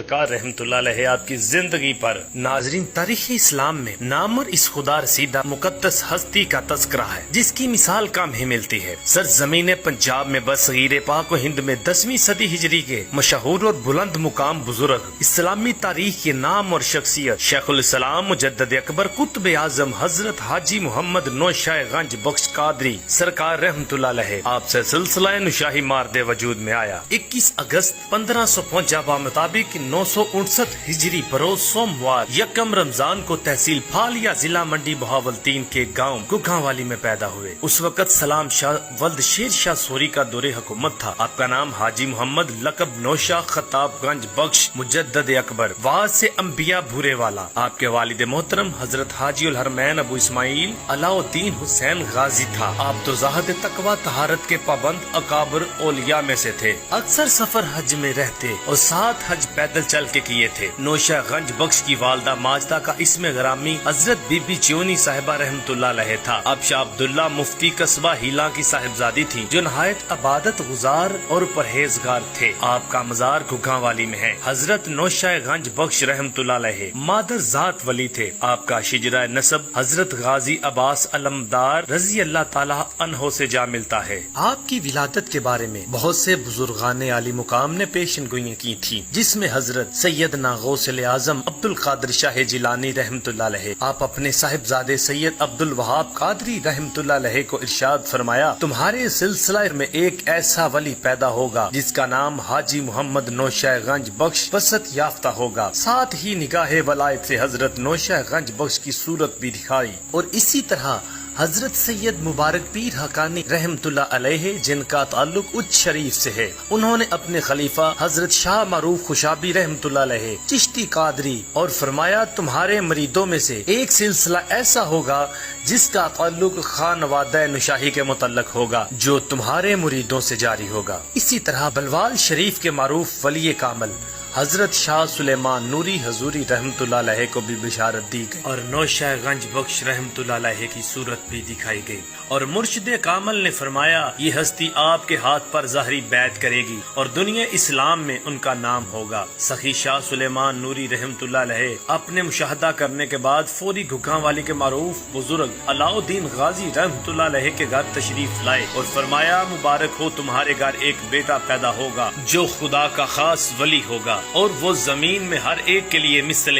سرکار رحمتullah علیہ آپ کی زندگی پر۔ ناظرین، تاریخ اسلام میں نامور اس خدا رسیدہ مقدس ہستی کا تذکرہ ہے جس کی مثال کم ہی ملتی ہے۔ سرزمین پنجاب میں برصغیر پاک و ہند میں 10ویں صدی ہجری کے مشہور اور بلند مقام بزرگ اسلامی تاریخ کے نام اور شخصیت شیخ الاسلام مجدد اکبر قطب اعظم حضرت حاجی محمد نوشہ گنج بخش قادری سرکار رحمتullah علیہ آپ سے سلسلہ نشاہی مارد وجود میں آیا۔ 21 اگست 1555 مطابق 959 ہجری بروز سوموار یکم رمضان کو تحصیل پھالیا ضلع منڈی بہاولتین کے گاؤں گگھا والی میں پیدا ہوئے۔ اس وقت سلام شاہ ولد شیر شاہ سوری کا دور حکومت تھا۔ آپ کا نام حاجی محمد لقب نوشہ خطاب گنج بخش مجدد اکبر واز سے انبیاء بھورے والا۔ آپ کے والد محترم حضرت حاجی الحرمین ابو اسماعیل علاء الدین حسین غازی تھا۔ آپ تو زاہد تقوی طہارت کے پابند اکابر اولیاء میں سے تھے۔ اکثر سفر حج میں رہتے اور 7 حج پیدل چل کے کیے تھے۔ نوشہ گنج بخش کی والدہ ماجدہ کا اسم گرامی حضرت بی بی چیونی صاحبہ رحمتullah علیہ تھا۔ اب شاہ عبداللہ مفتی قصبہ ہیلا کی صاحبزادی تھی جو نہایت عبادت گزار اور پرہیزگار تھے۔ آپ کا مزار گگھا والی میں ہے۔ حضرت نوشہ گنج بخش رحمتullah علیہ مادر ذات ولی تھے۔ آپ کا شجرہ نسب حضرت غازی عباس علمدار رضی اللہ تعالی عنہ سے جا ملتا ہے۔ آپ کی ولادت کے بارے میں بہت سے بزرگان عالی مقام نے پیشن گوئیاں کی تھی، جس میں حضرت سیدنا غوث اعظم عبد القادر شاہ جیلانی رحمتullah علیہ آپ اپنے صاحبزادے سید عبد الوہاب قادری رحمتullah علیہ کو ارشاد فرمایا، تمہارے سلسلہ میں ایک ایسا ولی پیدا ہوگا جس کا نام حاجی محمد نوشہ گنج بخش وسعت یافتہ ہوگا۔ ساتھ ہی نگاہ ولایت سے حضرت نوشہ گنج بخش کی صورت بھی دکھائی، اور اسی طرح حضرت سید مبارک پیر حقانی رحمتullah علیہ جن کا تعلق اچ شریف سے ہے، انہوں نے اپنے خلیفہ حضرت شاہ معروف خوشابی رحمتullah علیہ چشتی قادری اور فرمایا، تمہارے مریدوں میں سے ایک سلسلہ ایسا ہوگا جس کا تعلق خانوادہ نشاہی کے متعلق ہوگا جو تمہارے مریدوں سے جاری ہوگا۔ اسی طرح بلوال شریف کے معروف ولی کامل حضرت شاہ سلیمان نوری حضوری رحمتullah علیہ کو بھی بشارت دی گئی اور نوشہ گنج بخش رحمتullah علیہ کی صورت بھی دکھائی گئی، اور مرشد کامل نے فرمایا، یہ ہستی آپ کے ہاتھ پر ظاہری بیعت کرے گی اور دنیا اسلام میں ان کا نام ہوگا۔ سخی شاہ سلیمان نوری رحمتullah علیہ اپنے مشاہدہ کرنے کے بعد فوری گگھا والی کے معروف بزرگ علاء الدین غازی رحمتullah علیہ کے گھر تشریف لائے اور فرمایا، مبارک ہو تمہارے گھر ایک بیٹا پیدا ہوگا جو خدا کا خاص ولی ہوگا، اور وہ زمین میں ہر ایک کے لیے مثل